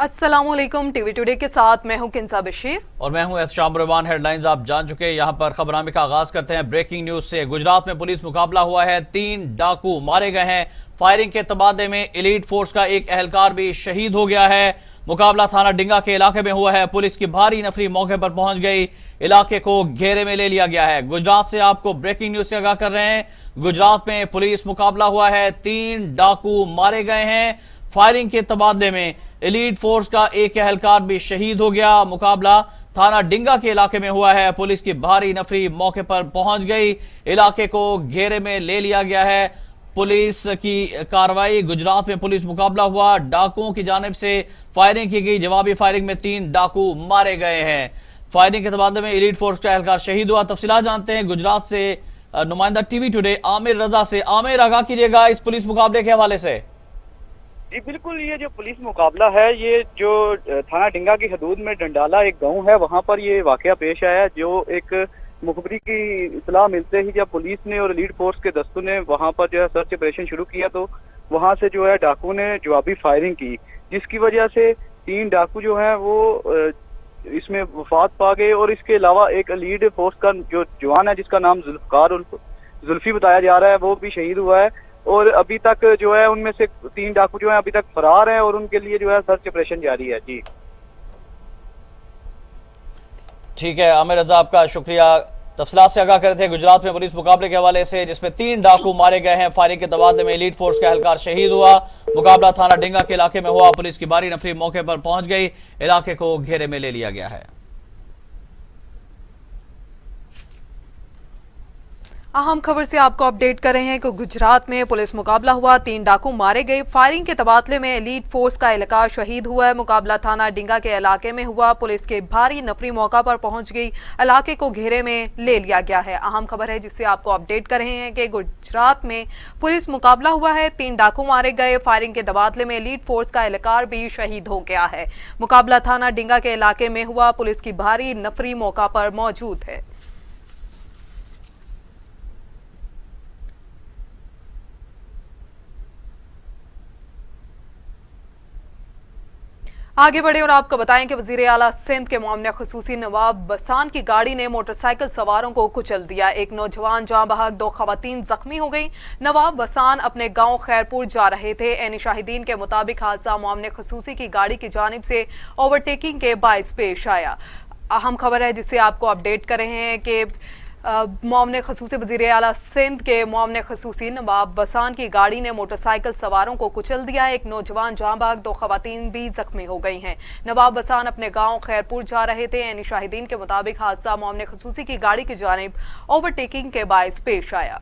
अस्सलामुअलैकुम। TV today के साथ मैं हूं किंसा बशीर और मैं हूं एहतशाम रहमान। हेडलाइंस आप जान चुके हैं। यहां पर खबरनामे का आगाज करते हैं ब्रेकिंग न्यूज से। गुजरात में पुलिस मुकाबला हुआ है, 3 डाकू मारे गए हैं। फायरिंग के तबादले में एलीट फोर्स का एक एहलकार भी शहीद हो गया है। मुकाबला थाना डिंगा के इलाके में हुआ है। पुलिस की भारी नफरी मौके पर पहुंच गई, इलाके को घेरे में ले लिया गया है। गुजरात से आपको ब्रेकिंग न्यूज से आगाह कर रहे हैं। गुजरात में पुलिस मुकाबला हुआ है, 3 डाकू मारे गए हैं। फायरिंग के तबादले में एलीट फोर्स का एक एहलकार भी शहीद हो गया। मुकाबला थाना डिंगा के इलाके में हुआ है। पुलिस की भारी नफरी मौके पर पहुंच गई, इलाके को घेरे में ले लिया गया है। पुलिस की कार्रवाई। गुजरात में पुलिस मुकाबला हुआ, डाकुओं की जानिब से फायरिंग की गई। जवाबी फायरिंग में 3 डाकू मारे गए हैं। फायरिंग के तबादले में एलीट फोर्स का एहलकार शहीद हुआ। तफसीलात जानते हैं गुजरात से नुमाइंदा टीवी टुडे आमिर रजा से। आमिर, आगाह कीजिएगा इस पुलिस मुकाबले के हवाले से। जी बिल्कुल, ये जो पुलिस मुकाबला है, ये जो थाना डिंगा की हदूद में डंडाला एक गांव है, वहां पर ये वाकया पेश आया। जो एक मुखबरी की इतला मिलते ही जब पुलिस ने और एलीट फोर्स के दस्तों ने वहां पर जो है सर्च ऑपरेशन शुरू किया, तो वहां से जो है डाकू ने जवाबी फायरिंग की, जिसकी वजह से 3 डाकू जो है वो इसमें वफात पा गए। और इसके अलावा एक एलीट फोर्स का जो जवान है, जिसका नाम जुल्फी बताया जा रहा है, वो भी शहीद हुआ है। और अभी तक जो है उनमें से 3 डाकू जो है अभी तक फरार हैं और उनके लिए जो है सर्च ऑपरेशन जारी है। जी ठीक है आमिर रजा, आपका शुक्रिया। तफसीलात से आगाह कर रहे थे गुजरात में पुलिस मुकाबले के हवाले से, जिसमें 3 डाकू मारे गए हैं। फायरिंग के तबादले में एलीट फोर्स का एहलकार शहीद हुआ। मुकाबला थाना डिंगा के इलाके में हुआ। पुलिस की भारी नफरी मौके पर पहुंच गई, इलाके को घेरे में ले लिया गया है। अहम खबर से आपको अपडेट कर रहे हैं कि गुजरात में पुलिस मुकाबला हुआ, 3 डाकू मारे गए। फायरिंग के तबादले में एलीट फोर्स का एहलकार शहीद हुआ है। मुकाबला थाना डिंगा के इलाके में हुआ। पुलिस के भारी नफरी मौका पर पहुंच गई, इलाके को घेरे में ले लिया गया है। अहम खबर है जिससे आपको अपडेट कर रहे हैं कि गुजरात में पुलिस मुकाबला हुआ है, 3 डाकू मारे गए। फायरिंग के तबादले में एलीट फोर्स का एहलकार भी शहीद हो गया है। मुकाबला थाना डिंगा के इलाके में हुआ। पुलिस की भारी नफरी मौका पर मौजूद है। आगे बढ़े और आपको बताएं कि वजीर आला सिंध के मामले खसूसी नवाब वसान की गाड़ी ने मोटरसाइकिल सवारों को कुचल दिया। एक नौजवान जाँ बहक, 2 खवातीन जख्मी हो गई। नवाब वसान अपने गांव खैरपुर जा रहे थे। एनी शाहिदीन के मुताबिक हादसा मामले खसूसी की गाड़ी की जानिब से ओवरटेकिंग के बायस पेश आया। अहम खबर है जिससे आपको अपडेट कर रहे हैं कि मामले खसूसी वज़ीर आला सिंध के मामले खसूसी नवाब वसान की गाड़ी ने मोटरसाइकिल सवारों को कुचल दिया। एक नौजवान जाँ बहक, 2 खवातीन भी जख्मी हो गई हैं। नवाब वसान अपने गांव खैरपुर जा रहे थे। यानी शाहिदीन के मुताबिक हादसा मामले खसूसी की गाड़ी की जानिब ओवरटेकिंग के बायस पेश आया।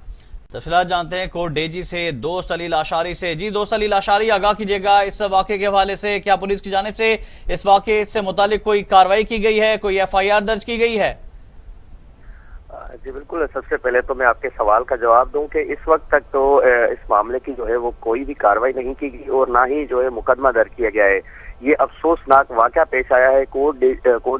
तफसीलात जानते हैं कोट डेजी से दोस्त अली लाशारी से। जी दोस्त अली लाशारी, आगाह कीजिएगा इस वाक़े के हवाले से। क्या पुलिस की जानिब से इस वाक़े से मुतालिक कोई कार्रवाई की गई है, कोई FIR दर्ज की गई है? जी बिल्कुल, सबसे पहले तो मैं आपके सवाल का जवाब दूं कि इस वक्त तक तो इस मामले की जो है वो कोई भी कार्रवाई नहीं की गई और ना ही जो है मुकदमा दर्ज किया गया है। ये अफसोसनाक वाक़या पेश आया है Kot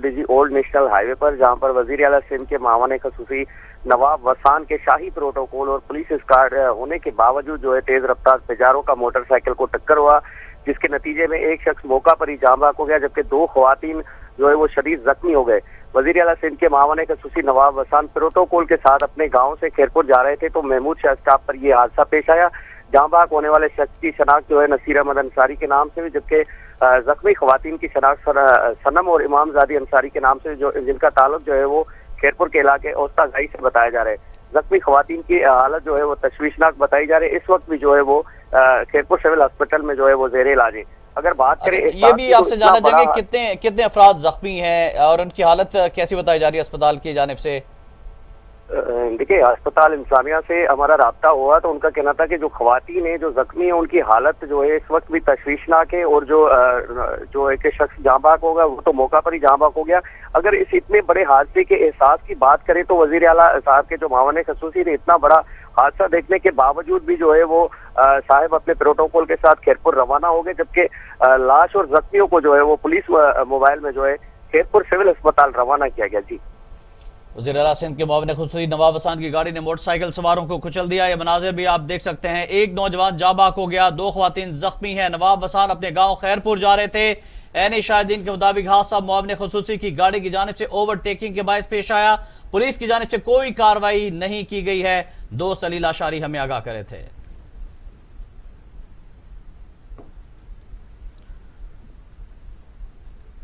DG old national highway पर, जहां पर वजीर आला सिंध के मामले खसूसी नवाब वसान के शाही प्रोटोकॉल और पुलिस स्क्वाड होने के बावजूद जो है तेज रफ्तार पेजारो का मोटरसाइकिल को टक्कर हुआ, जिसके नतीजे में एक शख्स मौका पर ही जाँ बहक हो गया, जबकि 2 खवातीन जो है वो शदीद जख्मी हो गए। वजीर आला सिंध के मामले खसूसी नवाब वसान प्रोटोकॉल के साथ अपने गांव से खैरपुर जा रहे थे, तो महमूद शाह स्टॉप पर यह हादसा पेश आया। जाँ बहक होने वाले शख्स की शनाख्त जो है नसीर अहमद अंसारी के नाम से, जबकि जख्मी खवातीन की शनाख्त सनम और इमामजादी अंसारी के नाम से, जो जिनका ताल्लुक जो है वो खैरपुर के इलाके औस्ता गाई से बताया जा रहा है। जख्मी खवातीन की हालत जो है वो तशवीशनाक बताई जा रही है। इस वक्त भी जो है वो खैरपुर सिविल हॉस्पिटल में जो है वो जेर इलाज है। अगर बात करें ये भी आपसे जानना चाहेंगे कितने अफराद जख्मी हैं और उनकी हालत कैसी बताई जा रही है अस्पताल की जानिब से? देखिए, अस्पताल इंसानिया से हमारा राब्ता हुआ तो उनका कहना था कि जो खवातीन है जो जख्मी है उनकी हालत जो है इस वक्त भी तशवीशनाक है और जो एक शख्स जाँ बहक होगा वो तो मौका पर ही जाँ बहक हो गया। अगर इस इतने बड़े हादसे के एहसास की बात करें तो वजीर आला साहब के जो मामले खसूसी ने इतना बड़ा हादसा देखने के बावजूद भी जो है वो साहब अपने प्रोटोकॉल के साथ खैरपुर रवाना हो गए, जबकि लाश और जख्मियों को जो है वो पुलिस मोबाइल में जो है खैरपुर सिविल अस्पताल रवाना किया गया। जी वज़ीर आला सिंध के मुआविन खसूसी नवाब वसान की गाड़ी ने मोटरसाइकिल सवारों को कुचल दिया। ये मनाजिर भी आप देख सकते हैं। एक नौजवान जाँ बहक हो गया, 2 खवातीन जख्मी हैं। नवाब वसान अपने गांव खैरपुर जा रहे थे। एन शाहिदीन के मुताबिक हादसा मुआविन खुसूसी की गाड़ी की जानिब से ओवरटेकिंग के बायस पेश आया। पुलिस की जानिब से कोई कार्रवाई नहीं की गई है। दोस्त अली लाशारी हमें आगाह करे थे।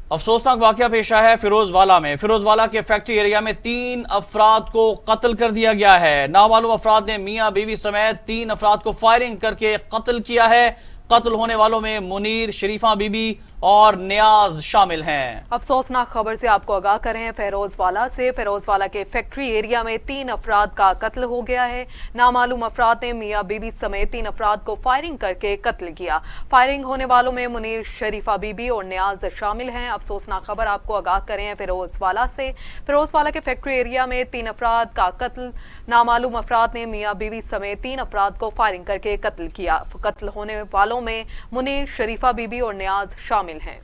अफसोसनाक वाकया पेश आया है फिरोजवाला में। फिरोजवाला के फैक्ट्री एरिया में 3 अफराद को कत्ल कर दिया गया है। नामालूम अफराद ने मियां बीवी समेत 3 अफराद को फायरिंग करके कत्ल किया है। कत्ल होने वालों में मुनीर, शरीफा बीबी और नियाज शामिल हैं। अफसोसनाक खबर से आपको आगाह कर रहे हैं फिरोजवाला से। फिरोजवाला के फैक्ट्री एरिया में 3 अफराद का कत्ल हो गया है। नामालूम अफराद ने मियां बीबी समेत 3 अफराद को फायरिंग करके कत्ल किया। फायरिंग होने वालों में मुनीर, शरीफा बीबी और नियाज शामिल हैं। अफसोसनाक खबर आपको आगाह कर रहे हैं फिरोजवाला से। फिरोजवाला के फैक्ट्री एरिया में 3 अफराद का कत्ल। नामालूम अफराद ने मियां बीवी समेत 3 अफराद को फायरिंग करके कत्ल किया। कत्ल होने वालों में मुनीर, शरीफा बीबी और नियाज शामिल हैं।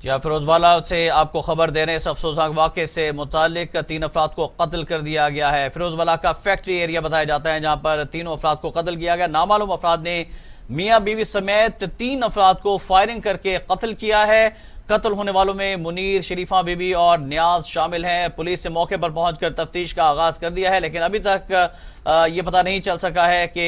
जी, फिरोजवाला से आपको खबर दे रहे हैं। इस अफसोसनाक वाक़े से मुतालिक 3 अफराद को कत्ल कर दिया गया है। फिरोजवाला का फैक्ट्री एरिया बताया जाता है जहां पर 3 अफराद को कत्ल किया गया। नामालूम अफराद ने मियां बीवी समेत 3 अफराद को फायरिंग करके कत्ल किया है। कत्ल होने वालों में मुनीर, शरीफा बीबी और नियाज शामिल हैं। पुलिस ने मौके पर पहुंचकर तफ्तीश का आगाज कर दिया है, लेकिन अभी तक ये पता नहीं चल सका है कि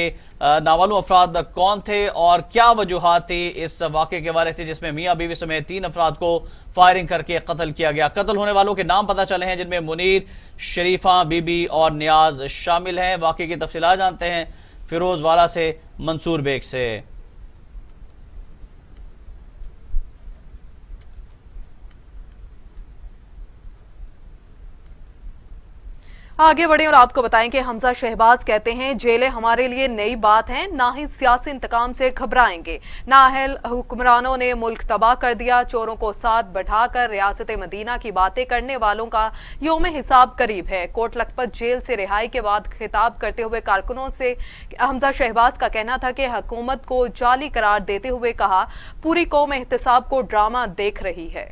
नामालूम अफराद कौन थे और क्या वजूहात थी इस वाक़े के बारे से जिसमें मियां बीवी समेत 3 अफराद को फायरिंग करके कत्ल किया गया। कत्ल होने वालों के नाम पता चले हैं जिनमें मुनीर, शरीफा बीबी और नियाज शामिल हैं। वाक़े की तफसीलात जानते हैं फिरोजवाला से मंसूर बेग से। आगे बढ़े और आपको बताएं कि हमजा शहबाज कहते हैं जेलें हमारे लिए नई बात है, ना ही सियासी इंतकाम से घबराएंगे। नाअहल हुक्मरानों ने मुल्क तबाह कर दिया। चोरों को साथ बैठाकर रियासत मदीना की बातें करने वालों का यौम हिसाब करीब है। कोट लखपत जेल से रिहाई के बाद खिताब करते हुए कारकुनों से हमजा शहबाज का कहना था कि हुकूमत को जाली करार देते हुए कहा, पूरी कौम एहतसाब को ड्रामा देख रही है।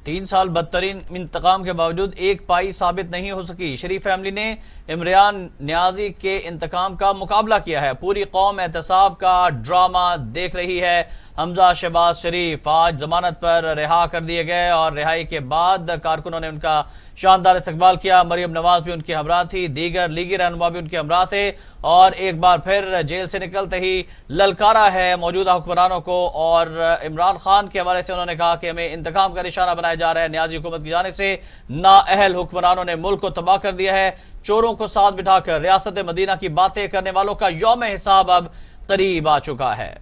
3 साल बदतरीन इंतकाम के बावजूद एक पाई साबित नहीं हो सकी। शरीफ फैमिली ने इमरान नियाजी के इंतकाम का मुकाबला किया है। पूरी कौम एहतसाब का ड्रामा देख रही है। हमजा शहबाज शरीफ आज जमानत पर रिहा कर दिए गए और रिहाई के बाद कारकुनों ने उनका शानदार इस्तकबाल किया। मरियम नवाज भी उनकी हमरा थी, दीगर लीगी रहनुमा भी उनके हमरा थे और एक बार फिर जेल से निकलते ही ललकारा है मौजूदा हुक्मरानों को। और इमरान खान के हवाले से उन्होंने कहा कि हमें इंतकाम का निशाना बनाया जा रहा है। नियाजी हुकूमत की जानिब से नाअहल हुक्मरानों ने मुल्क को तबाह कर दिया है। चोरों को साथ बिठाकर रियासत मदीना की बातें करने वालों का यौम हिसाब अब करीब आ चुका है।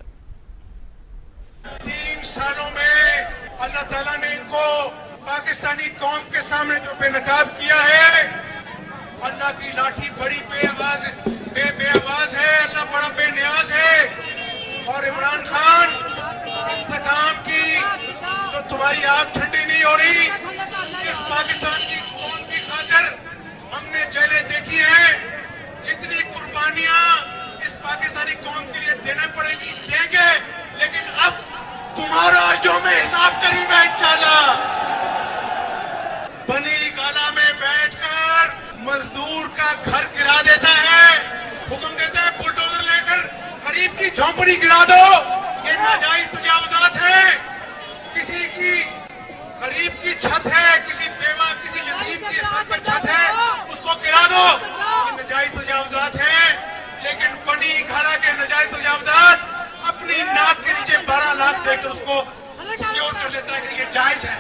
3 सालों में अल्लाह ताला ने इनको पाकिस्तानी कौम के सामने जो बेनकाब किया है, अल्लाह की लाठी बड़ी बेआवाज है, अल्लाह बड़ा बेनियाज है। और इमरान खान, इंतकाम की जो तुम्हारी आग ठंडी नहीं हो रही, इस पाकिस्तान की कौम की खातिर हमने जेलें देखी हैं। जितनी कुर्बानियां इस पाकिस्तानी कौम के लिए देना पड़ेगी देंगे, लेकिन अब तुम्हारा जो में हिसाब करीब है इंशाल्लाह। बनी गाला में बैठकर मजदूर का घर गिरा देता है, हुक्म देता है बुलडोजर लेकर गरीब की झोंपड़ी गिरा दो। ये नाजायज तजावुजात है। किसी की गरीब की छत है, किसी बेवा, किसी यतीम की सर पर छत है, उसको गिरा दो। ये नाजायज तजावुजात है। लेकिन बनी गाला के नाजायज तजावुजात अपनी नाक के नीचे 12 लाख देकर उसको सिक्योर कर लेता है कि ये जायज है।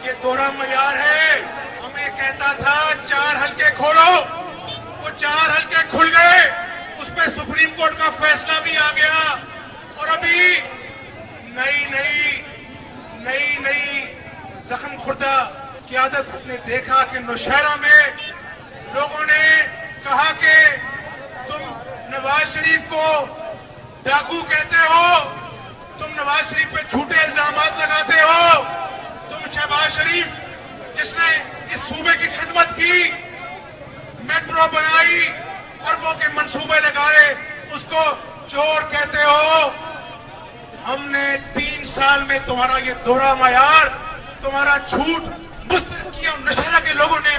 ये दोहरा मयार है। हमें कहता था 4 हल्के खोलो, वो 4 हल्के खुल गए। उस पे सुप्रीम कोर्ट का फैसला भी आ गया। और अभी नई जख्म खुर्दा क़यादत ने देखा कि नौशहरा में लोगों ने कहा कि तुम नवाज शरीफ को डाकू कहते हो, तुम नवाज शरीफ पे झूठे इल्जामात लगाते हो। तुम शहबाज शरीफ जिसने इस सूबे की खिदमत की, मेट्रो बनाई, अरबों के मंसूबे लगाए, उसको चोर कहते हो। हमने 3 साल में तुम्हारा ये दोहरा मयार, तुम्हारा झूठ मुस्तरद किया। नौशहरा के लोगों ने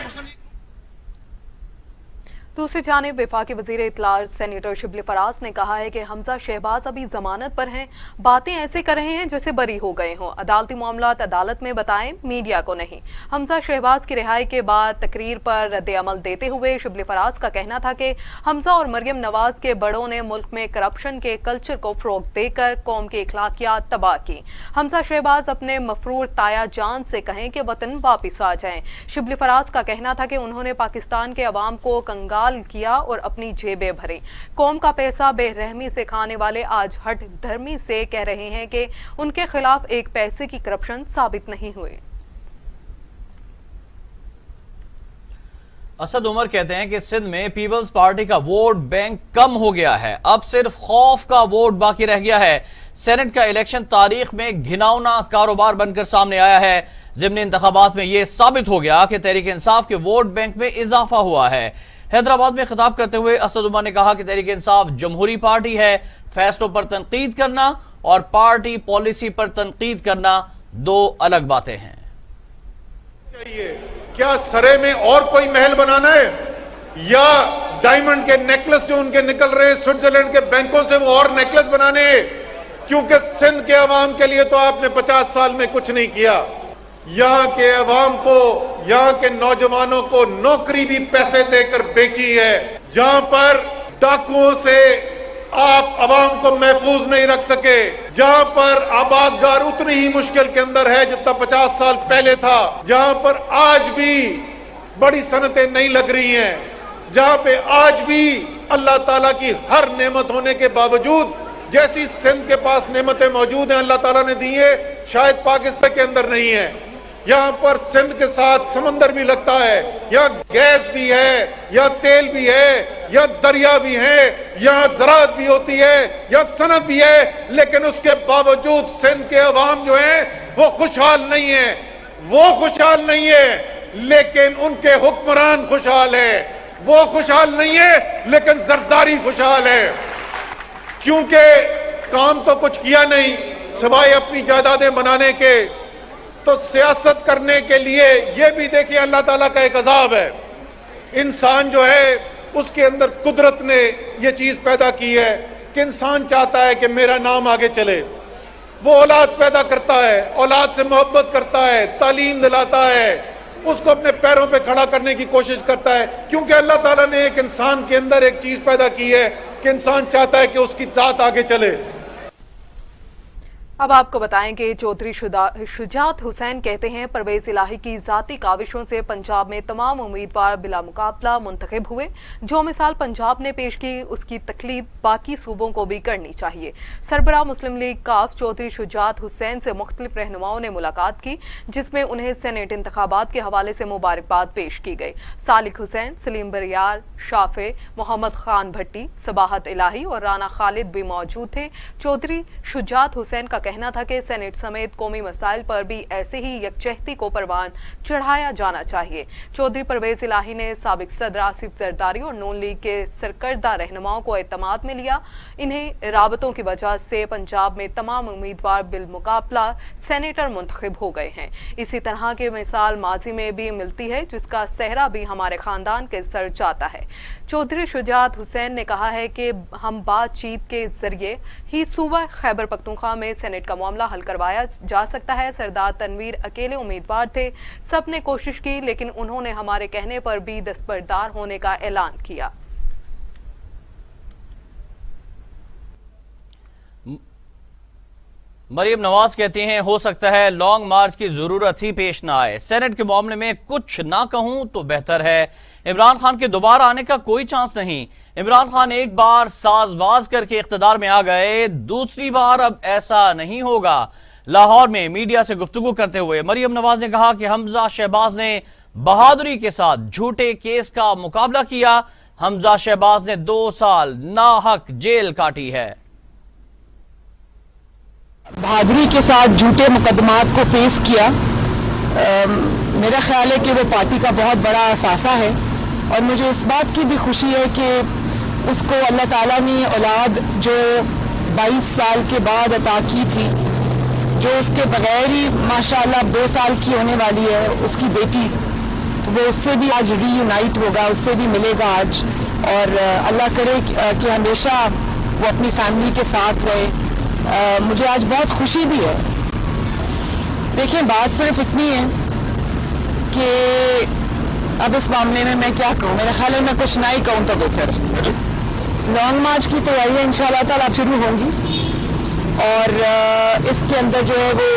दूसरी जानिब वफाकी वजीर इत्तलात सेनेटर शिबली फराज ने कहा है कि हमजा शहबाज अभी जमानत पर हैं, बातें ऐसे कर रहे हैं जैसे बरी हो गए हों। अदालती मामलात अदालत में बताएं, मीडिया को नहीं। हमजा शहबाज की रिहाई के बाद तकरीर पर रद्द अमल देते हुए शिबली फराज का कहना था कि हमजा और मरियम नवाज के बड़ों ने मुल्क में करप्शन के कल्चर को फरोग देकर कौम की अखलाकियात तबाह की। हमजा शहबाज अपने मफरूर ताया जान से कहें कि वतन वापिस आ जाएं। शिबली फराज का कहना था कि उन्होंने पाकिस्तान के अवाम को कंगाल किया और अपनी जेबें भरी। कौम का पैसा बेरहमी से खाने वाले आज हट धर्मी से कह रहे हैं कि उनके खिलाफ एक पैसे की करप्शन साबित नहीं हुई। असद उमर कहते हैं कि सिंध में पीपल्स पार्टी का वोट बैंक कम हो गया है, अब सिर्फ खौफ का वोट बाकी रह गया है। सेनेट का इलेक्शन तारीख में घिनौना कारोबार बनकर सामने आया है। ज़िमनी इंतखाबात में यह साबित हो गया कि तहरीक इंसाफ के वोट बैंक में इजाफा हुआ है। हैदराबाद में खिताब करते हुए असद उमर ने कहा कि तहरीक इंसाफ जमहूरी पार्टी है, फैसलों पर तनकीद करना और पार्टी पॉलिसी पर तनकीद करना दो अलग बातें हैं। चाहिए क्या सरे में और कोई महल बनाना है, या डायमंड के नेकलेस जो उनके निकल रहे हैं स्विट्जरलैंड के बैंकों से वो और नेकलेस बनाने हैं? क्योंकि सिंध के अवाम के लिए तो आपने 50 साल में कुछ नहीं किया। यहाँ के अवाम को, यहाँ के नौजवानों को नौकरी भी पैसे देकर बेची है। जहाँ पर डाकुओं से आप अवाम को महफूज नहीं रख सके, जहाँ पर आबादगार उतनी ही मुश्किल के अंदर है जितना 50 साल पहले था, जहाँ पर आज भी बड़ी सनतें नहीं लग रही हैं, जहाँ पे आज भी अल्लाह ताला की हर नेमत होने के बावजूद जैसी सिंध के पास नेमतें मौजूद हैं अल्लाह ताला ने दी है, शायद पाकिस्तान के अंदर नहीं है। यहाँ पर सिंध के साथ समंदर भी लगता है, यहाँ गैस भी है, यहाँ तेल भी है, यहाँ दरिया भी है, यहाँ ज़राअत भी होती है, यहाँ सनत भी है, लेकिन उसके बावजूद सिंध के अवाम जो हैं वो खुशहाल नहीं है। वो खुशहाल नहीं है लेकिन उनके हुक्मरान खुशहाल है। वो खुशहाल नहीं है लेकिन जरदारी खुशहाल है, क्योंकि काम तो कुछ किया नहीं सिवाय अपनी जायदादें बनाने के। तो सियासत करने के लिए ये भी देखिए अल्लाह ताला का एक अजाब है। इंसान जो है उसके अंदर कुदरत ने ये चीज पैदा की है कि इंसान चाहता है कि मेरा नाम आगे चले। वो औलाद पैदा करता है, औलाद से मोहब्बत करता है, तालीम दिलाता है, उसको अपने पैरों पे खड़ा करने की कोशिश करता है, क्योंकि अल्लाह ताला ने एक इंसान के अंदर एक चीज पैदा की है कि इंसान चाहता है कि उसकी जात आगे चले। अब आपको बताएं कि चौधरी शुजात हुसैन कहते हैं परवेज इलाही की जाती काविशों से पंजाब में तमाम उम्मीदवार बिला मुकाबला मुंतखब हुए। जो मिसाल पंजाब ने पेश की उसकी तकलीद बाकी सूबों को भी करनी चाहिए। सरबराह मुस्लिम लीग काफ चौधरी शुजात हुसैन से मुख्तलिफ रहनुमाओं ने मुलाकात की, जिसमें उन्हें सेनेट इंतखाबात के हवाले से मुबारकबाद पेश की गई। सालिक हुसैन, सलीम बरियार, शाफे, मोहम्मद खान भट्टी, सबाहत इलाही और राना खालिद भी मौजूद थे। चौधरी शुजात हुसैन का कहना था कि सेनेट समेत कौमी मसाइल पर भी ऐसे ही यकजहती को परवान चढ़ाया जाना चाहिए। चौधरी परवेज इलाही ने साबिक सदर आसिफ जरदारी और नून लीग के सरकर्दा रहनुमाओं को एतमाद में लिया। इन्हें राबतों की वजह से पंजाब में तमाम उम्मीदवार बिलमुकाबला सेनेटर मुंतखब हो गए हैं। इसी तरह की मिसाल माजी में भी मिलती है, जिसका सहरा भी हमारे खानदान के सर जाता है। चौधरी शुजात हुसैन ने कहा है कि हम बातचीत के जरिए ही सूबा खैबर पख्तूनख्वा में सेनेट का मामला हल करवाया जा सकता है। सरदार तनवीर अकेले उम्मीदवार थे, सब ने कोशिश की, लेकिन उन्होंने हमारे कहने पर भी दस्तबरदार होने का ऐलान किया। मरियम नवाज कहती हैं हो सकता है लॉन्ग मार्च की जरूरत ही पेश ना आए। सेनेट के मामले में कुछ ना कहूं तो बेहतर है। इमरान खान के दोबारा आने का कोई चांस नहीं। इमरान खान एक बार साजबाज करके इख्तिदार में आ गए, दूसरी बार अब ऐसा नहीं होगा। लाहौर में मीडिया से गुफ्तगू करते हुए मरियम नवाज ने कहा कि हमजा शहबाज ने बहादुरी के साथ झूठे केस का मुकाबला किया। हमजा शहबाज ने 2 साल नाहक जेल काटी है। बहादुरी के साथ झूठे मुकदमात को फेस किया। मेरा ख्याल है कि वो पार्टी का बहुत बड़ा असासा है और मुझे इस बात की भी खुशी है कि उसको अल्लाह ताला ने औलाद जो 22 साल के बाद अता की थी, जो उसके बगैर ही माशाअल्लाह 2 साल की होने वाली है उसकी बेटी, तो वो उससे भी आज रीयूनाइट होगा, उससे भी मिलेगा आज। اور اللہ کرے کہ ہمیشہ وہ اپنی فیملی کے ساتھ رہے. مجھے آج بہت خوشی بھی ہے. دیکھیں بات صرف اتنی ہے کہ اب اس معاملے میں کیا کہوں, میرا خیال ہے میں کچھ نہ ہی کہوں تو بہتر ہے. لانگ مارچ کی تیاریاں انشاءاللہ تعالیٰ شروع ہوں گی اور اس کے اندر جو ہے وہ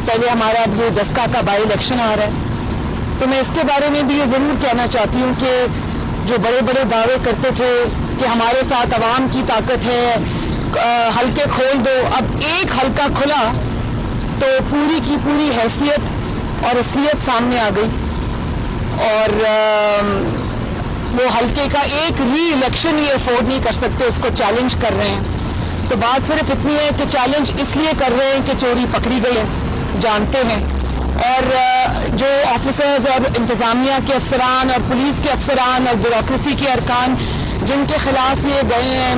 پہلے ہمارا اب یہ 10 کا بائی الیکشن آ رہا ہے, تو میں اس کے بارے میں بھی یہ ضرور کہنا چاہتی ہوں کہ جو بڑے بڑے دعوے کرتے تھے کہ ہمارے ساتھ عوام کی طاقت ہے, حلقے کھول دو, اب ایک حلقہ کھلا تو پوری کی پوری حیثیت اور اصلیت سامنے آ گئی, اور وہ حلقے کا ایک ری الیکشن یہ افورڈ نہیں کر سکتے, اس کو چیلنج کر رہے ہیں. تو بات صرف اتنی ہے کہ چیلنج اس لیے کر رہے ہیں کہ چوری پکڑی گئی ہے, جانتے ہیں, اور جو آفیسرز اور انتظامیہ کے افسران اور پولیس کے افسران اور بیوروکریسی کے ارکان جن کے خلاف یہ گئے ہیں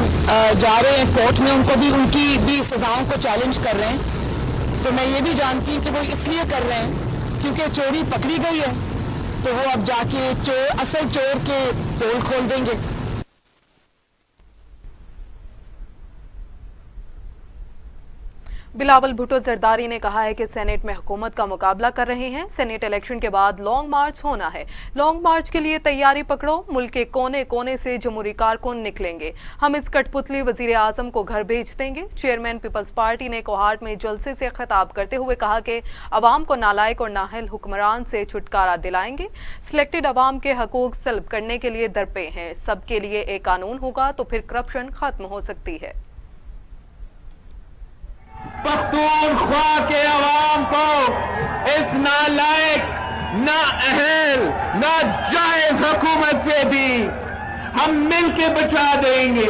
جا رہے ہیں کورٹ میں, ان کو بھی ان کی بھی سزاؤں کو چیلنج کر رہے ہیں. تو میں یہ بھی جانتی ہوں کہ وہ اس لیے کر رہے ہیں کیونکہ چوری پکڑی گئی ہے, تو وہ اب جا کے اصل چور کے پول کھول دیں گے. بلاول بھٹو زرداری نے کہا ہے کہ سینیٹ میں حکومت کا مقابلہ کر رہے ہیں. سینیٹ الیکشن کے بعد لانگ مارچ ہونا ہے. لانگ مارچ کے لیے تیاری پکڑو. ملک کے کونے کونے سے جمہوری کارکن نکلیں گے. ہم اس کٹ پتلی وزیر اعظم کو گھر بھیج دیں گے. چیئرمین پیپلز پارٹی نے کوہاٹ میں جلسے سے خطاب کرتے ہوئے کہا کہ عوام کو نالائق اور نااہل حکمران سے چھٹکارا دلائیں گے. سلیکٹڈ عوام کے حقوق سلب کرنے کے لیے درپے ہیں. سب کے لیے ایک قانون ہوگا تو پھر کرپشن ختم ہو سکتی ہے. پختونخوا کے عوام کو اس نالائق, نااہل, ناجائز حکومت سے بھی ہم مل کے بچا دیں گے.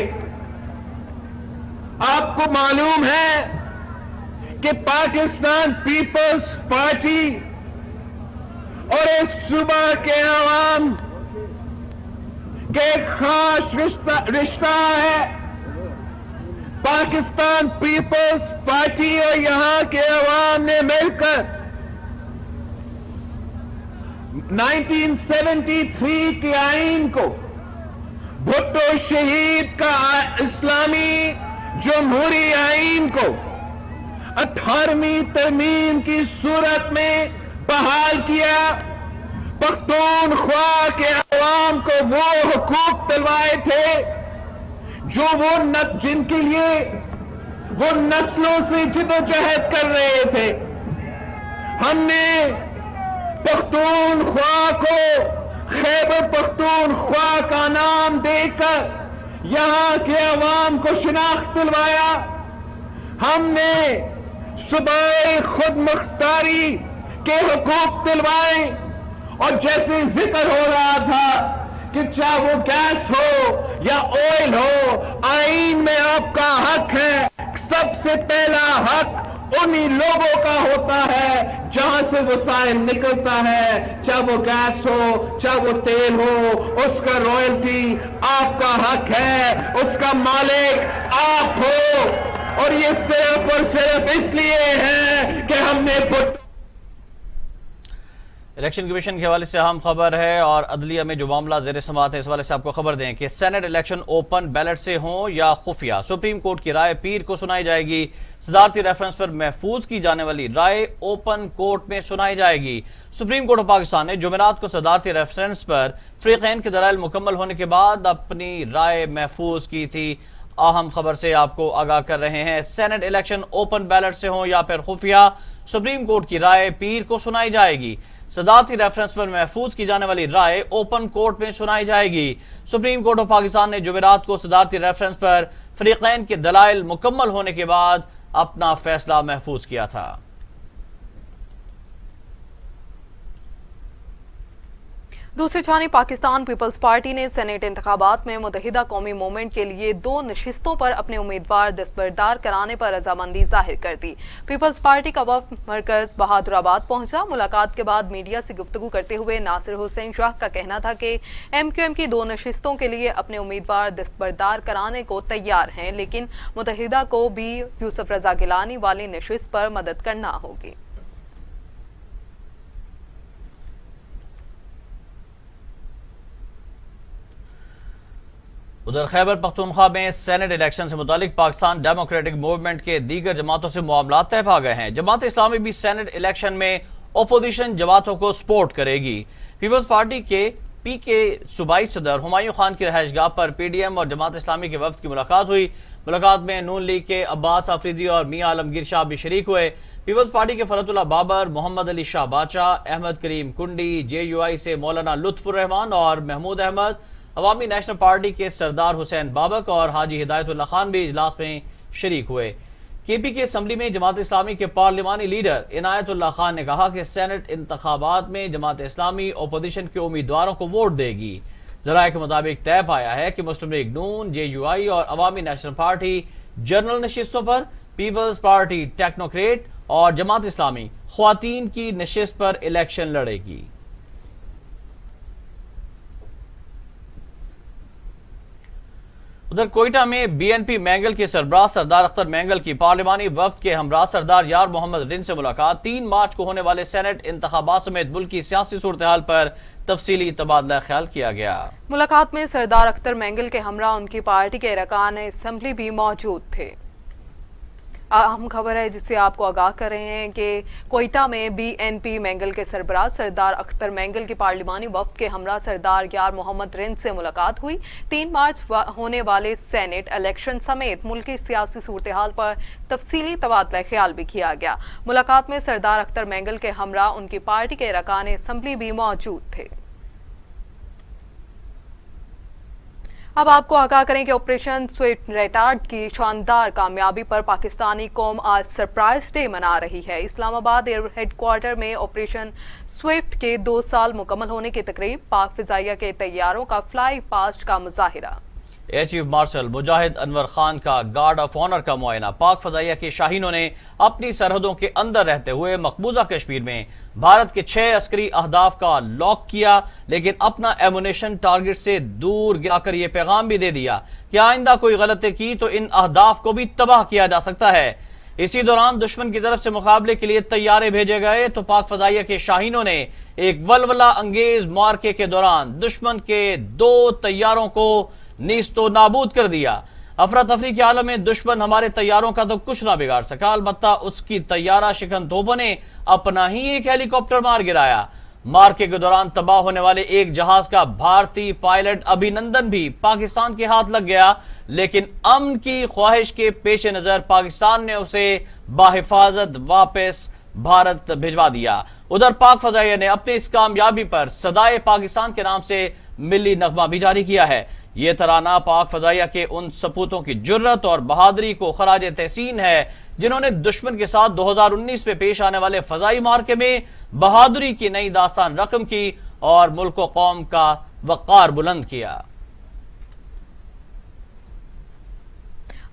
آپ کو معلوم ہے کہ پاکستان پیپلز پارٹی اور اس صوبہ کے عوام کے خاص رشتہ ہے. پاکستان پیپلز پارٹی اور یہاں کے عوام نے مل کر 1973 کے آئین کو, بھٹو شہید کا اسلامی جمہوری آئین کو 18ویں ترمیم کی صورت میں بحال کیا. پختونخوا کے عوام کو وہ حقوق دلوائے تھے جو جن کے لیے وہ نسلوں سے جدوجہد کر رہے تھے. ہم نے پختونخوا کو خیبر پختونخوا کا نام دے کر یہاں کے عوام کو شناخت دلوایا. ہم نے صوبائی خود مختاری کے حقوق دلوائے, اور جیسے ذکر ہو رہا تھا کہ چاہے وہ گیس ہو یا آئل ہو, آئین میں آپ کا حق ہے. سب سے پہلا حق انہی لوگوں کا ہوتا ہے جہاں سے وسائل نکلتا ہے, چاہے وہ گیس ہو, چاہے وہ تیل ہو, اس کا رائلٹی آپ کا حق ہے, اس کا مالک آپ ہو. اور یہ صرف اور صرف اس لیے ہے کہ ہم نے الیکشن کمیشن کے حوالے سے اہم خبر ہے, اور عدلیہ میں جو معاملہ زیر سماعت ہے اس حوالے سے آپ کو خبر دیں کہ سینٹ الیکشن اوپن بیلٹ سے ہوں یا خفیہ, سپریم کورٹ کی رائے پیر کو سنائی جائے گی. صدارتی ریفرنس پر محفوظ کی جانے والی رائے اوپن کورٹ میں سنائی جائے گی. سپریم کورٹ آف پاکستان نے جمعرات کو صدارتی ریفرنس پر فریقین کے دلائل مکمل ہونے کے بعد اپنی رائے محفوظ کی تھی. اہم خبر سے آپ کو آگاہ کر رہے ہیں. سینٹ الیکشن اوپن بیلٹ سے ہوں یا پھر خفیہ, سپریم کورٹ کی رائے پیر کو سنائی جائے گی. صدارتی ریفرنس پر محفوظ کی جانے والی رائے اوپن کورٹ میں سنائی جائے گی. سپریم کورٹ آف پاکستان نے جمعرات کو صدارتی ریفرنس پر فریقین کے دلائل مکمل ہونے کے بعد اپنا فیصلہ محفوظ کیا تھا. دوسری جانب پاکستان پیپلز پارٹی نے سینیٹ انتخابات میں متحدہ قومی موومنٹ کے لیے 2 نشستوں پر اپنے امیدوار دستبردار کرانے پر رضامندی ظاہر کر دی. پیپلز پارٹی کا وفد مرکز بہادر آباد پہنچا. ملاقات کے بعد میڈیا سے گفتگو کرتے ہوئے ناصر حسین شاہ کا کہنا تھا کہ ایم کیو ایم کی 2 نشستوں کے لیے اپنے امیدوار دستبردار کرانے کو تیار ہیں, لیکن متحدہ کو بھی یوسف رضا گیلانی والی نشست پر مدد کرنا ہوگی. ادھر خیبر پختونخوا میں سینٹ الیکشن سے متعلق پاکستان ڈیموکریٹک موومنٹ کے دیگر جماعتوں سے معاملات طے پا گئے ہیں۔ جماعت اسلامی بھی سینٹ الیکشن میں اپوزیشن جماعتوں کو سپورٹ کرے گی۔ پیپلز پارٹی کے پی کے صوبائی صدر ہمایوں خان کی رہائش گاہ پر پی ڈی ایم اور جماعت اسلامی کے وفد کی ملاقات ہوئی۔ ملاقات میں نون لیگ کے عباس آفریدی اور میاں عالمگیر شاہ بھی شریک ہوئے۔ پیپلز پارٹی کے فرحت اللہ بابر، محمد علی شاہ باچا، احمد کریم کنڈی، جے یو آئی سے مولانا لطف الرحمان اور محمود احمد، عوامی نیشنل پارٹی کے سردار حسین بابک اور حاجی ہدایت اللہ خان بھی اجلاس میں شریک ہوئے۔ کے پی کی اسمبلی میں جماعت اسلامی کے پارلیمانی لیڈر عنایت اللہ خان نے کہا کہ سینٹ انتخابات میں جماعت اسلامی اپوزیشن کے امیدواروں کو ووٹ دے گی۔ ذرائع کے مطابق طے پایا ہے کہ مسلم لیگ نون، جے یو آئی اور عوامی نیشنل پارٹی جنرل نشستوں پر، پیپلز پارٹی ٹیکنوکریٹ اور جماعت اسلامی خواتین کی نشست پر الیکشن لڑے گی۔ ادھر کوئٹہ میں بی این پی مینگل کے سربراہ سردار اختر مینگل کی پارلیمانی وفد کے ہمراہ سردار یار محمد رن سے ملاقات۔ 3 مارچ کو ہونے والے سینٹ انتخابات سمیت ملک کی سیاسی صورتحال پر تفصیلی تبادلہ خیال کیا گیا۔ ملاقات میں سردار اختر مینگل کے ہمراہ ان کی پارٹی کے ارکان اسمبلی بھی موجود تھے۔ اہم خبر ہے جس سے آپ کو آگاہ کر رہے ہیں کہ کوئٹہ میں بی این پی مینگل کے سربراہ سردار اختر مینگل کی پارلیمانی وفد کے ہمراہ سردار یار محمد رن سے ملاقات ہوئی۔ 3 مارچ ہونے والے سینٹ الیکشن سمیت ملکی سیاسی صورتحال پر تفصیلی تبادلہ خیال بھی کیا گیا۔ ملاقات میں سردار اختر مینگل کے ہمراہ ان کی پارٹی کے ارکان اسمبلی بھی موجود تھے۔ اب آپ کو آگاہ کریں کہ آپریشن سویفٹ ریٹارڈ کی شاندار کامیابی پر پاکستانی قوم آج سرپرائز ڈے منا رہی ہے۔ اسلام آباد ایئر ہیڈ کوارٹر میں آپریشن سویفٹ کے 2 سال مکمل ہونے کی تقریب، پاک فضائیہ کے طیاروں کا فلائی پاسٹ کا مظاہرہ، ایئر چیف مارشل مجاہد انور خان کا گارڈ آف آنر کا معائنہ۔ پاک فضائیہ کے شاہینوں نے اپنی سرحدوں کے اندر رہتے ہوئے مقبوضہ کشمیر میں بھارت کے 6 عسکری اہداف کا لاک کیا، لیکن اپنا ایمونیشن ٹارگٹ سے دور گرا کر یہ پیغام بھی دے دیا کہ آئندہ کوئی غلطی کی تو ان اہداف کو بھی تباہ کیا جا سکتا ہے۔ اسی دوران دشمن کی طرف سے مقابلے کے لیے طیارے بھیجے گئے تو پاک فضائیہ کے شاہینوں نے ایک ولولہ انگیز مارکے کے دوران دشمن کے 2 طیاروں کو نیست و نابود کر دیا۔ افراتفری کے عالم میں دشمن ہمارے طیاروں کا تو کچھ نہ بگاڑ سکا، البتہ اس کی طیارہ شکن توپوں نے اپنا ہی ایک ہیلی کاپٹر مار گرایا۔ مارکے کے دوران تباہ ہونے والے ایک جہاز کا بھارتی پائلٹ ابھینندن بھی پاکستان کے ہاتھ لگ گیا، لیکن امن کی خواہش کے پیش نظر پاکستان نے اسے بحفاظت واپس بھارت بھجوا دیا۔ ادھر پاک فضائیہ نے اپنی اس کامیابی پر صدائے پاکستان کے نام سے ملی نغمہ بھی جاری کیا ہے۔ یہ ترانہ پاک فضائیہ کے ان سپوتوں کی جرت اور بہادری کو خراج تحسین ہے جنہوں نے دشمن کے ساتھ 2019 میں پیش آنے والے فضائی مارکے میں بہادری کی نئی داستان رقم کی اور ملک و قوم کا وقار بلند کیا۔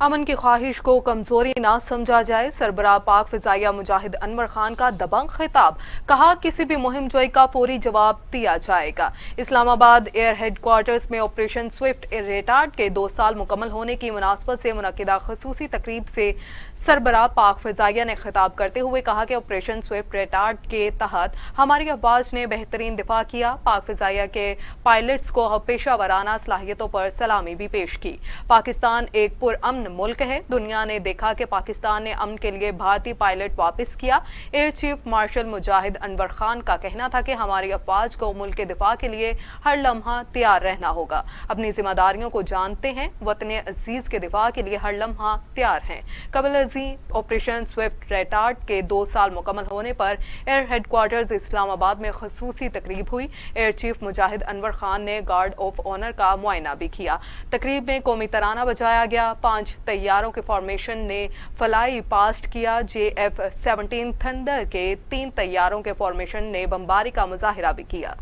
امن کی خواہش کو کمزوری نہ سمجھا جائے، سربراہ پاک فضائیہ مجاہد انور خان کا دبنگ خطاب، کہا کسی بھی مہم جوئی کا فوری جواب دیا جائے گا۔ اسلام آباد ایئر ہیڈ کوارٹرز میں آپریشن سویفٹ ریٹارڈ کے 2 سال مکمل ہونے کی مناسبت سے منعقدہ خصوصی تقریب سے سربراہ پاک فضائیہ نے خطاب کرتے ہوئے کہا کہ آپریشن سویفٹ ریٹارڈ کے تحت ہماری افواج نے بہترین دفاع کیا۔ پاک فضائیہ کے پائلٹس کو پیشہ ورانہ صلاحیتوں پر سلامی بھی پیش کی۔ پاکستان ایک پرامن ملک ہے، دنیا نے دیکھا کہ پاکستان نے امن کے لیے بھارتی پائلٹ واپس کیا۔ ایئر چیف مارشل مجاہد انور خان کا کہنا تھا کہ ہماری افواج کو ملک کے دفاع کے لیے ہر لمحہ تیار رہنا ہوگا، اپنی ذمہ داریوں کو جانتے ہیں، وطن عزیز کے دفاع کے لیے ہر لمحہ تیار ہیں۔ قبل ازیں آپریشن سویفٹ ریٹارڈ کے 2 سال مکمل ہونے پر ایئر ہیڈ کوارٹرز اسلام آباد میں خصوصی تقریب ہوئی۔ ایئر چیف مجاہد انور خان نے گارڈ آف آنر کا معائنہ بھی کیا۔ تقریب میں قومی ترانہ بجایا گیا، 5 طیاروں کے فارمیشن نے فلائی پاسٹ کیا۔ JF-17 تھنڈر کے 3 طیاروں کے فارمیشن نے بمباری کا مظاہرہ بھی کیا۔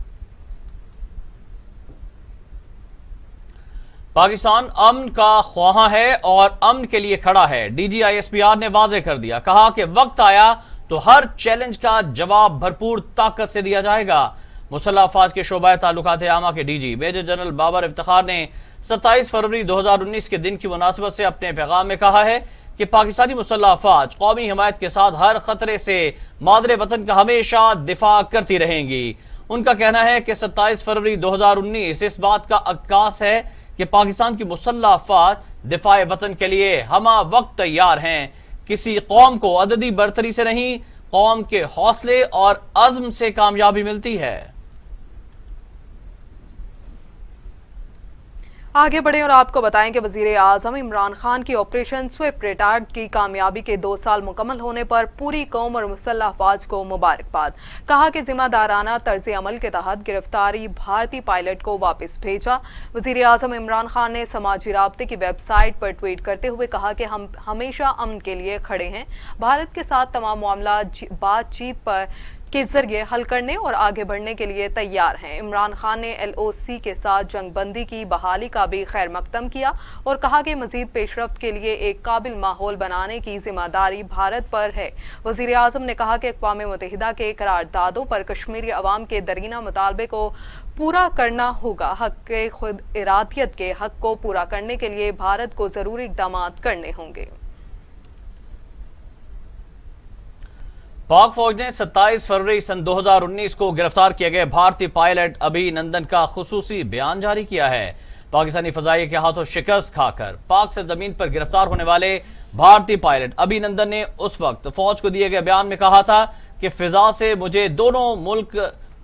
پاکستان امن کا خواہاں ہے اور امن کے لیے کھڑا ہے، ڈی جی ISPR نے واضح کر دیا، کہا کہ وقت آیا تو ہر چیلنج کا جواب بھرپور طاقت سے دیا جائے گا۔ مسلح افواج کے شعبہ تعلقات عامہ کے DG major general Babar Iftikhar نے 27 فروری 2019 کے دن کی مناسبت سے اپنے پیغام میں کہا ہے کہ پاکستانی مسلح افواج قومی حمایت کے ساتھ ہر خطرے سے مادر وطن کا ہمیشہ دفاع کرتی رہیں گی۔ ان کا کہنا ہے کہ 27 فروری 2019 اس بات کا عکاس ہے کہ پاکستان کی مسلح افواج دفاع وطن کے لیے ہمہ وقت تیار ہیں. کسی قوم کو عددی برتری سے نہیں، قوم کے حوصلے اور عزم سے کامیابی ملتی ہے. آگے بڑھیں اور آپ کو بتائیں کہ وزیر اعظم عمران خان کی آپریشن سوئفٹ ریٹارڈ کی کامیابی کے 2 سال مکمل ہونے پر پوری قوم اور مسلح افواج کو مبارکباد. کہا کہ ذمہ دارانہ طرز عمل کے تحت گرفتاری بھارتی پائلٹ کو واپس بھیجا. وزیر اعظم عمران خان نے سماجی رابطے کی ویب سائٹ پر ٹویٹ کرتے ہوئے کہا کہ ہم ہمیشہ امن کے لیے کھڑے ہیں، بھارت کے ساتھ تمام معاملات بات چیت پر کے ذریعے حل کرنے اور آگے بڑھنے کے لیے تیار ہیں. عمران خان نے LOC کے ساتھ جنگ بندی کی بحالی کا بھی خیر مقدم کیا اور کہا کہ مزید پیش رفت کے لیے ایک قابل ماحول بنانے کی ذمہ داری بھارت پر ہے. وزیر اعظم نے کہا کہ اقوام متحدہ کے قراردادوں پر کشمیری عوام کے درینہ مطالبے کو پورا کرنا ہوگا. حق کے خود ارادیت کے حق کو پورا کرنے کے لیے بھارت کو ضروری اقدامات کرنے ہوں گے. پاک فوج نے 27 فروری سن 2019 کو گرفتار کیے گئے بھارتی پائلٹ ابھی نندن کا خصوصی بیان جاری کیا ہے. پاکستانی فضائیہ کے ہاتھوں شکست کھا کر پاک سرزمین پر گرفتار ہونے والے بھارتی پائلٹ ابھی نندن نے اس وقت فوج کو دیے گئے بیان میں کہا تھا کہ فضا سے مجھے دونوں ملک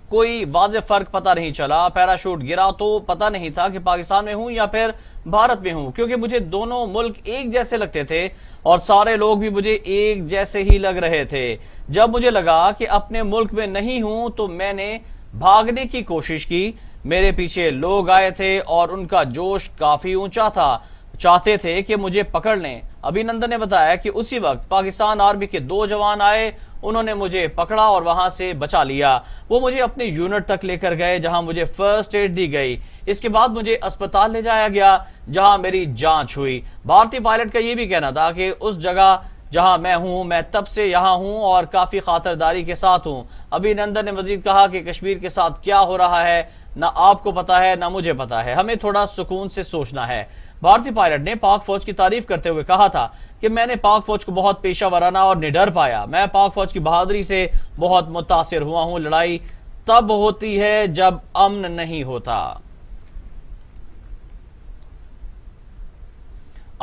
کوئی واضح فرق پتہ نہیں چلا. پیراشوٹ گرا تو پتہ نہیں تھا کہ پاکستان میں ہوں یا پھر بھارت میں ہوں، کیونکہ مجھے دونوں ملک ایک جیسے لگتے تھے اور سارے لوگ بھی مجھے ایک جیسے ہی لگ رہے تھے. جب مجھے لگا کہ اپنے ملک میں نہیں ہوں تو میں نے بھاگنے کی کوشش کی. میرے پیچھے لوگ آئے تھے اور ان کا جوش کافی اونچا تھا، چاہتے تھے کہ مجھے پکڑ لیں. ابھی نندن نے بتایا کہ اسی وقت پاکستان آرمی کے 2 جوان آئے، انہوں نے مجھے پکڑا اور وہاں سے بچا لیا. وہ مجھے اپنے یونٹ تک لے کر گئے جہاں مجھے فرسٹ ایڈ دی گئی. اس کے بعد مجھے اسپتال لے جایا گیا جہاں میری جانچ ہوئی. بھارتی پائلٹ کا یہ بھی کہنا تھا کہ اس جگہ جہاں میں ہوں، میں تب سے یہاں ہوں اور کافی خاطرداری کے ساتھ ہوں. ابھی نندن نے مزید کہا کہ کشمیر کے ساتھ کیا ہو رہا ہے نہ آپ کو پتا ہے نہ مجھے پتا ہے، ہمیں تھوڑا سکون سے سوچنا ہے. بھارتی پائلٹ نے پاک فوج کی تعریف کرتے ہوئے کہا تھا کہ میں نے پاک فوج کو بہت پیشہ ورانہ اور نڈر پایا. میں پاک فوج کی بہادری سے بہت متاثر ہوا ہوں. لڑائی تب ہوتی ہے جب امن نہیں ہوتا.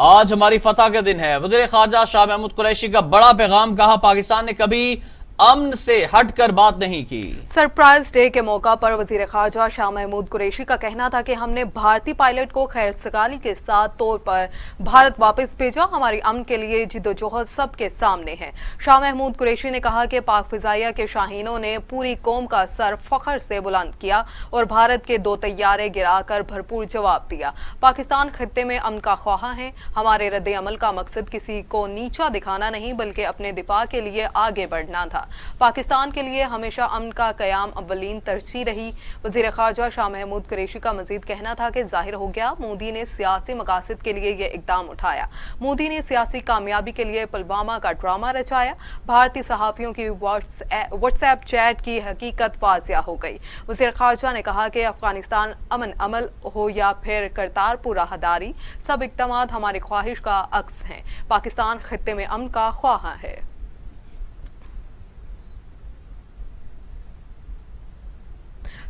آج ہماری فتح کا دن ہے. وزیر خارجہ شاہ محمود قریشی کا بڑا پیغام. کہا پاکستان نے کبھی امن سے ہٹ کر بات نہیں کی. سرپرائز ڈے کے موقع پر وزیر خارجہ شاہ محمود قریشی کا کہنا تھا کہ ہم نے بھارتی پائلٹ کو خیر سگالی کے ساتھ طور پر بھارت واپس بھیجا. ہماری امن کے لیے جدوجہد سب کے سامنے ہے. شاہ محمود قریشی نے کہا کہ پاک فضائیہ کے شاہینوں نے پوری قوم کا سر فخر سے بلند کیا اور بھارت کے 2 طیارے گرا کر بھرپور جواب دیا. پاکستان خطے میں امن کا خواہاں ہے. ہمارے رد عمل کا مقصد کسی کو نیچا دکھانا نہیں بلکہ اپنے دفاع کے لیے آگے بڑھنا تھا. پاکستان کے لیے ہمیشہ امن کا قیام اولین ترجیح رہی. وزیر خارجہ شاہ محمود قریشی کا مزید کہنا تھا کہ ظاہر ہو گیا مودی نے سیاسی مقاصد کے لیے یہ اقدام اٹھایا. مودی نے سیاسی کامیابی کے لیے پلوامہ کا ڈرامہ رچایا. بھارتی صحافیوں کی واٹس ایپ چیٹ کی حقیقت واضح ہو گئی. وزیر خارجہ نے کہا کہ افغانستان امن عمل ہو یا پھر کرتارپور راہداری، سب اقدامات ہماری خواہش کا عکس ہیں. پاکستان خطے میں امن کا خواہاں ہے.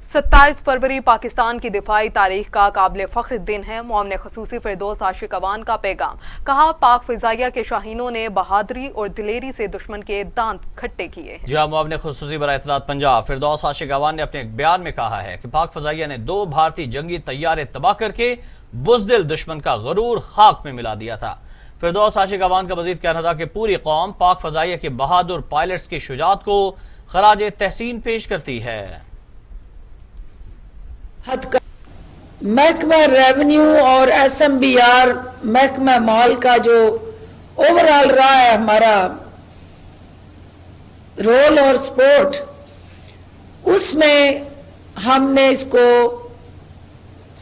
27 فروری پاکستان کی دفاعی تاریخ کا قابل فخر دن ہے. معاون خصوصی فردوس عاشق اوان کا پیغام. کہا پاک فضائیہ کے شاہینوں نے بہادری اور دلیری سے دشمن کے دانت کھٹے کیے. جی ہاں، معاون خصوصی برائے اطلاعات پنجاب فردوس عاشق اوان نے اپنے ایک بیان میں کہا ہے کہ پاک فضائیہ نے 2 بھارتی جنگی طیارے تباہ کر کے بزدل دشمن کا غرور خاک میں ملا دیا تھا. فردوس عاشق اوان کا مزید کہنا تھا کہ پوری قوم پاک فضائیہ کے بہادر پائلٹس کی شجاعت کو خراج تحسین پیش کرتی ہے. محکمہ ریونیو اور SMBR محکمہ مال کا جو اوور آل رہا ہے ہمارا رول اور سپورٹ، اس میں ہم نے اس کو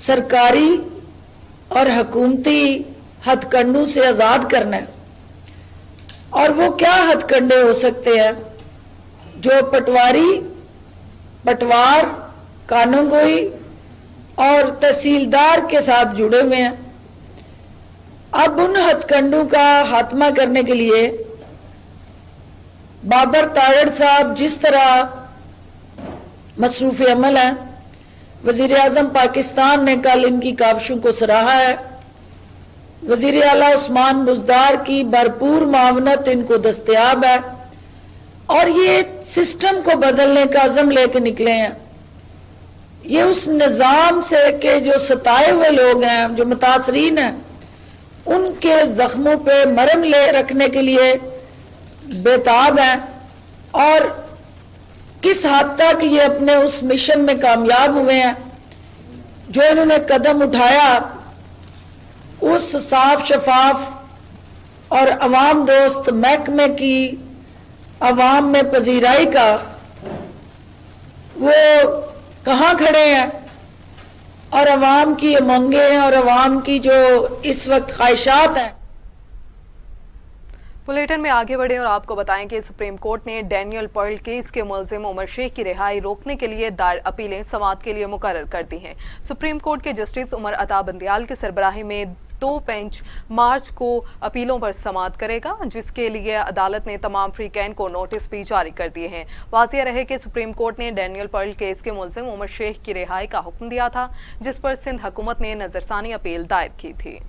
سرکاری اور حکومتی ہتھ کنڈوں سے آزاد کرنا ہے. اور وہ کیا ہتھ کنڈے ہو سکتے ہیں؟ جو پٹواری، پٹوار، قانون گوئی اور تحصیلدار کے ساتھ جڑے ہوئے ہیں. اب ان ہتھ کنڈوں کا خاتمہ کرنے کے لیے بابر تاڑڑ صاحب جس طرح مصروف عمل ہیں، वज़ीर आज़म पाकिस्तान ने कल इनकी काविशों को सराहा है। वज़ीर आला उस्मान बुज़दार की भरपूर मावनत इनको दस्तयाब है और ये सिस्टम को बदलने का अज़म लेके निकले हैं। ये उस निज़ाम से के जो सताए हुए लोग हैं, जो मुतासरीन हैं, उनके ज़ख्मों पे मरहम ले रखने के लिए बेताब हैं और किस हद तक ये अपने उस मिशन में कामयाब हुए हैं। जो इन्होंने कदम उठाया उस साफ शफाफ और अवाम दोस्त महकमे की अवाम में पजीराई का, वो कहाँ खड़े हैं और अवाम की उमंगें हैं और अवाम की जो इस वक्त ख्वाहिशात हैं। बुलेटिन में आगे बढ़े और आपको बताएं कि सुप्रीम कोर्ट ने डैनियल पर्ल केस के मुलजिम उमर शेख की रिहाई रोकने के लिए दायर अपीलें समाअत के लिए मुकर्रर कर दी हैं। सुप्रीम कोर्ट के जस्टिस उमर अता बंदियाल की सरबराही में 2 बेंच मार्च को अपीलों पर समाअत करेगा, जिसके लिए अदालत ने तमाम फ्रीकैन को नोटिस भी जारी कर दिए हैं। वाज़िह रहे कि सुप्रीम कोर्ट ने डैनियल पर्ल केस के मुलजिम उमर शेख की रिहाई का हुक्म दिया था, जिस पर सिंध हुकूमत ने नजरसानी अपील दायर की थी।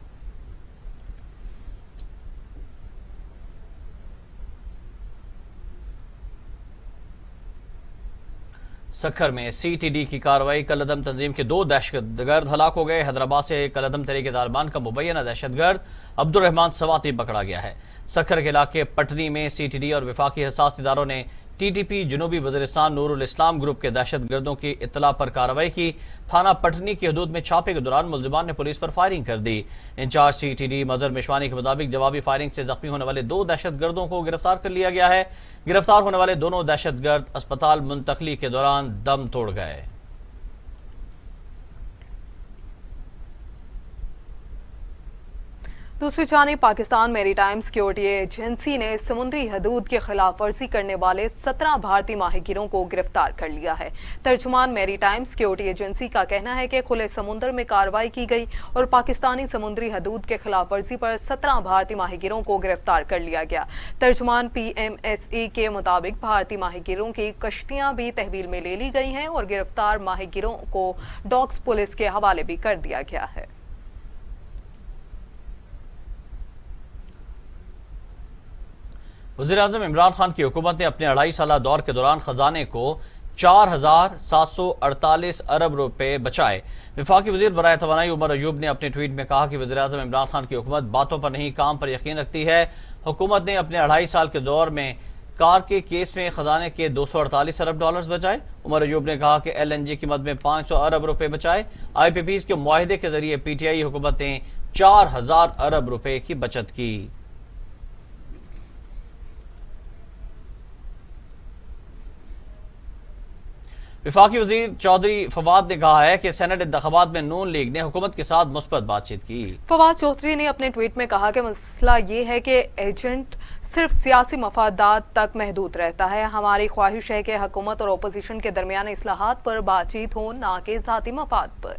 सखर में CTD की कार्रवाई, कलअदम तंजीम के 2 दहशतगर्द हलाक हो गए। हैदराबाद से कलअदम तहरीक तालिबान का मुबैना दहशतगर्द अब्दुल रहमान सवाती पकड़ा गया है। सखर के इलाके पटनी में CTD और वफाकी हसास इदारों ने TTP जनूबी वज़ीरिस्तान नूरुल इस्लाम ग्रुप के दहशतगर्दों की इत्तला पर कार्रवाई की। थाना पटनी की हदूद में छापे के दौरान मुलजिमान ने पुलिस पर फायरिंग कर दी। इंचार्ज CTD मजहर मिशवानी के मुताबिक जवाबी फायरिंग से जख्मी होने वाले 2 दहशतगर्दों को गिरफ्तार कर लिया गया है। गिरफ्तार होने वाले दोनों दहशतगर्द अस्पताल मुंतकली के दौरान दम तोड़ गए। दूसरी जानिब पाकिस्तान मैरीटाइम सिक्योरिटी एजेंसी ने समुद्री हदूद की खिलाफ वर्जी करने वाले 17 भारतीय माहिगीरों को गिरफ्तार कर लिया है। तर्जुमान मैरीटाइम सिक्योरिटी एजेंसी का कहना है कि खुले समुद्र में कार्रवाई की गई और पाकिस्तानी समुद्री हदूद के खिलाफ वर्जी पर 17 भारतीय माहिगीरों को गिरफ्तार कर लिया गया। तर्जुमान PMSE के मुताबिक भारतीय माहिगीरों की कश्तियां भी तहवील में ले ली गई हैं और गिरफ्तार माहिगीरों को डॉक्स पुलिस के हवाले भी कर दिया गया है। वज़ीर-ए-आज़म इमरान खान की हुकूमत ने अपने 2.5 साला दौर के दौरान खजाने को 4,748 अरब रुपए बचाए। वफाकी वज़ीर बराए तवानाई उमर अयूब ने अपने ट्वीट में कहा कि वज़ीर-ए-आज़म इमरान खान की हुकूमत बातों पर नहीं काम पर यकीन रखती है। हुकूमत ने अपने 2.5 साल के दौर में कार के केस में खजाने के 248 अरब डॉलर्स बचाए। उमर अयूब ने कहा कि LNG कीमत में 500 अरब रुपए बचाए। IPPs के मुआहिदे के जरिए PTI हुकूमत ने 4,000 अरब रुपए की बचत की। वफाकी वजीर चौधरी फवाद ने कहा है कि सेनेट इंतखाबात में नून लीग ने हुकूमत के साथ मुस्बत बातचीत की। फवाद चौधरी ने अपने ट्वीट में कहा कि मसला ये है कि एजेंट सिर्फ सियासी मफादात तक महदूद रहता है। हमारी ख्वाहिश है कि हुकूमत और अपोजिशन के दरमियान इस्लाहात पर बातचीत हो, ना कि ज़ाती मफाद पर।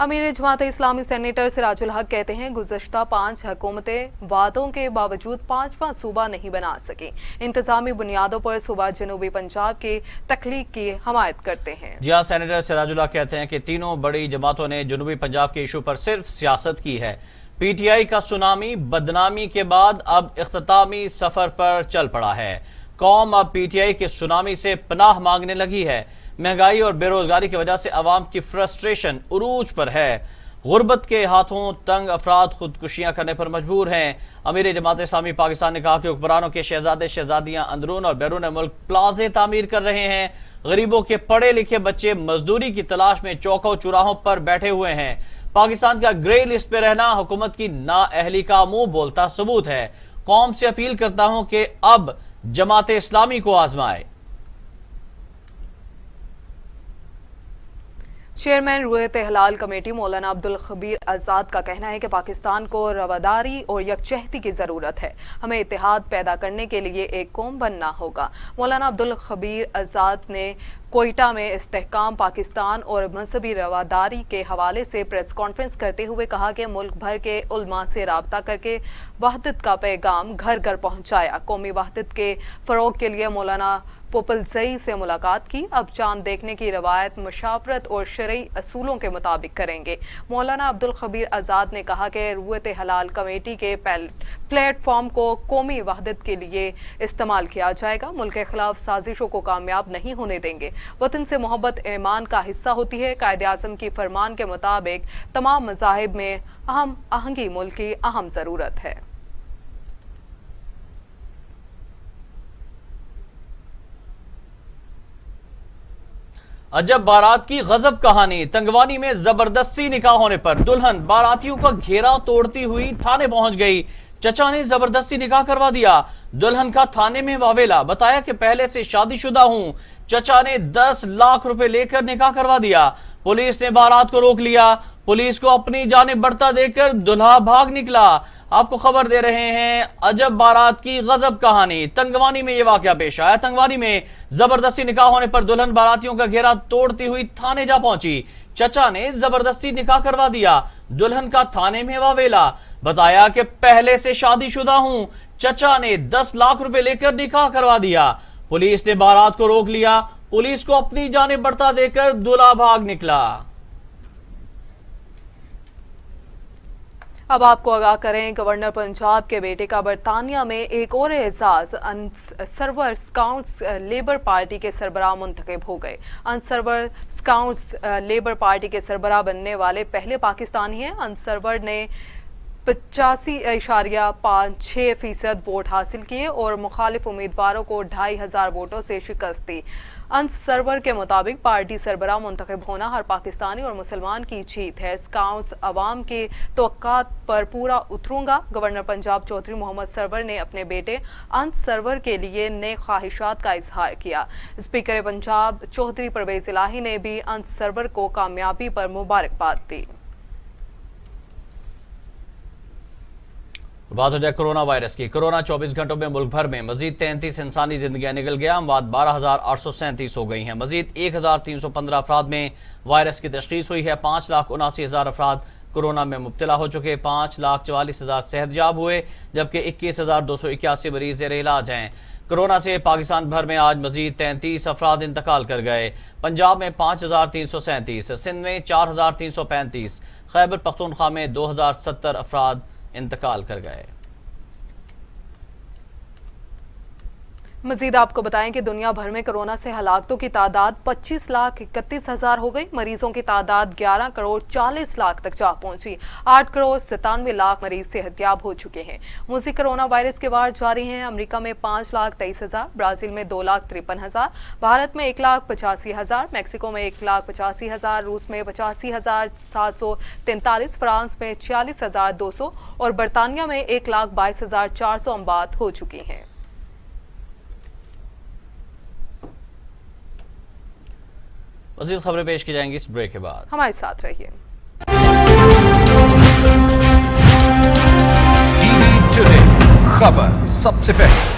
अमीर जमात इस्लामी सेनेटर सिराजुल हक कहते हैं गुज़श्ता 5 हुकूमतें वादों के बावजूद 5वां सूबा नहीं बना सकी। इंतजामी बुनियादों पर सूबा जनूबी पंजाब की तख्लीक की हमायत करते हैं। जी हाँ, सेनेटर सिराजुल हक कहते हैं कि तीनों बड़ी जमातों ने जनूबी पंजाब के इशू पर सिर्फ सियासत की है। PTI का सुनामी बदनामी के बाद अब इख्तितामी सफर पर चल पड़ा है। कौम अब PTI के सुनामी से पनाह मांगने लगी है। महंगाई और बेरोजगारी की वजह से अवाम की फ्रस्ट्रेशन उरूज पर है। गुर्बत के हाथों तंग अफराद खुदकुशियां करने पर मजबूर हैं। अमीर जमात इस्लामी पाकिस्तान ने कहा कि हुक्मरानों के शहजादे शहजादियां अंदरून और बैरून मुल्क प्लाजे तामीर कर रहे हैं। गरीबों के पढ़े लिखे बच्चे मजदूरी की तलाश में चौकों चौराहों पर बैठे हुए हैं। पाकिस्तान का ग्रे लिस्ट पे रहना हुकूमत की नाअहली का मुंह बोलता सबूत है। कौम से अपील करता हूं कि अब जमात इस्लामी को आजमाए। चेयरमैन रुयत हलाल कमेटी मौलाना अब्दुल खबीर आज़ाद का कहना है कि पाकिस्तान को रवादारी और यकजहती की ज़रूरत है। हमें इत्तेहाद पैदा करने के लिए एक कौम बनना होगा। मौलाना अब्दुल खबीर आज़ाद ने कोयटा में इस्तेहकाम पाकिस्तान और मजहबी रवादारी के हवाले से प्रेस कॉन्फ्रेंस करते हुए कहा कि मुल्क भर के उलमा से राब्ता करके वहदत का पैगाम घर घर पहुंचाया। कौमी वहदत के फ़रोग के लिए मौलाना पोपलजई से मुलाकात की। अब चांद देखने की रवायत मुशावरत और शरई असूलों के मुताबिक करेंगे। मौलाना अब्दुल खबीर आज़ाद ने कहा कि रुयत हलाल कमेटी के प्लेटफॉर्म को कौमी वहदत के लिए इस्तेमाल किया जाएगा। मुल्क के खिलाफ साजिशों को कामयाब नहीं होने देंगे। वतन से मोहब्बत ईमान का हिस्सा होती है। कायदे आज़म की फरमान के मुताबिक तमाम मज़ाहिब में अहम आहंगी मुल्क की अहम ज़रूरत है। अजब बारात की गजब कहानी। तंगवानी में जबरदस्ती निकाह होने पर दुल्हन बारातियों का घेरा तोड़ती हुई थाने पहुंच गई। चचा ने जबरदस्ती निकाह करवा दिया। दुल्हन का थाने में वावेला, बताया कि पहले से शादीशुदा हूं। चचा ने 10 लाख रुपए लेकर निकाह करवा दिया। पुलिस ने बारात को रोक लिया। पुलिस को अपनी जानिब बढ़ता देकर दुल्हा भाग निकला। आपको खबर दे रहे हैं अजब बारात की गजब कहानी। तंगवानी में यह वाकया पेश आया। तंगवानी में जबरदस्ती निकाह होने पर दुल्हन बारातियों का घेरा तोड़ती हुई थाने जा पहुंची। चचा ने जबरदस्ती निकाह करवा दिया। दुल्हन का थाने में वावेला, बताया कि पहले से शादीशुदा हूं। चचा ने 10 लाख रुपए लेकर निकाह करवा दिया। पुलिस ने बारात को रोक लिया। पुलिस को अपनी जानिब बढ़ता देकर दूल्हा भाग निकला। अब आपको आगाह करें, गवर्नर पंजाब के बेटे का बरतानिया में एक और एजाज अनसर्वर स्काउट्स लेबर पार्टी के सरबराह मुंतखब हो गए। अनसर्वर स्काउट्स लेबर पार्टी के सरबराह बनने वाले पहले पाकिस्तानी हैं। अनसर्वर ने 85.56% वोट हासिल किए और मुखालिफ उम्मीदवारों को 2500 वोटों से शिकस्त दी। अनसर्वर के मुताबिक पार्टी सरबराह मुंतखब होना हर पाकिस्तानी और मुसलमान की जीत है। स्काउट्स अवाम के तवक्कात पर पूरा उतरूंगा। गवर्नर पंजाब चौधरी मोहम्मद सरवर ने अपने बेटे अनसर्वर के लिए नए ख्वाहिशात का इजहार किया। स्पीकर पंजाब चौधरी परवेज इलाही ने भी अनसर्वर को कामयाबी पर मुबारकबाद दी। बात हो जाए कोरोना वायरस की। कोरोना 24 घंटों में मुल्क भर में मजीद 33 इंसानी जिंदगियां निकल गया। अमवात 12,837 हो गई हैं। मजीद 1,315 अफराद में वायरस की तशखीस हुई है। 5,79,000 अफराद कोरोना में मुब्तला हो चुके। 5,44,000 सेहतयाब हुए, जबकि 21,281 मरीज ज़ेरे इलाज हैं। कोरोना से पाकिस्तान भर में आज मजीद 33 अफराद इंतकाल कर गए। पंजाब में 5,337, सिंध में 4,335, खैबर पख्तूनख्वा में 2,070 अफराद इंतकाल कर गए। मजीद आपको बताएं कि दुनिया भर में कोरोना से हलाकतों की तादाद 25,31,000 हो गई। मरीजों की तादाद 11,40,00,000 तक जा पहुंची। 8,97,00,000 मरीज सेहतयाब हो चुके हैं। मुल्क कोरोना वायरस के वार जारी हैं। अमेरिका में 5,23,000, ब्राजील में 2,53,000, भारत में 1,85,000, मैक्सिको में 1,85,000, रूस में 85,743, फ्रांस में 46,200 और बरतानिया में 1,22,400 अमवात हो चुकी हैं। मज़ीद खबरें पेश की जाएंगी इस ब्रेक के बाद। हमारे साथ रहिए। टीवी टुडे खबर सबसे पहले।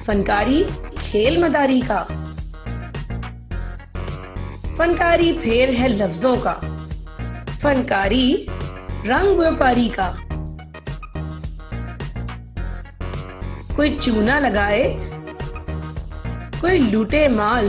फनकारी खेल मदारी का, फनकारी फेर है लफ्जों का, फनकारी रंग व्यापारी का। कोई चूना लगाए, कोई लूटे माल,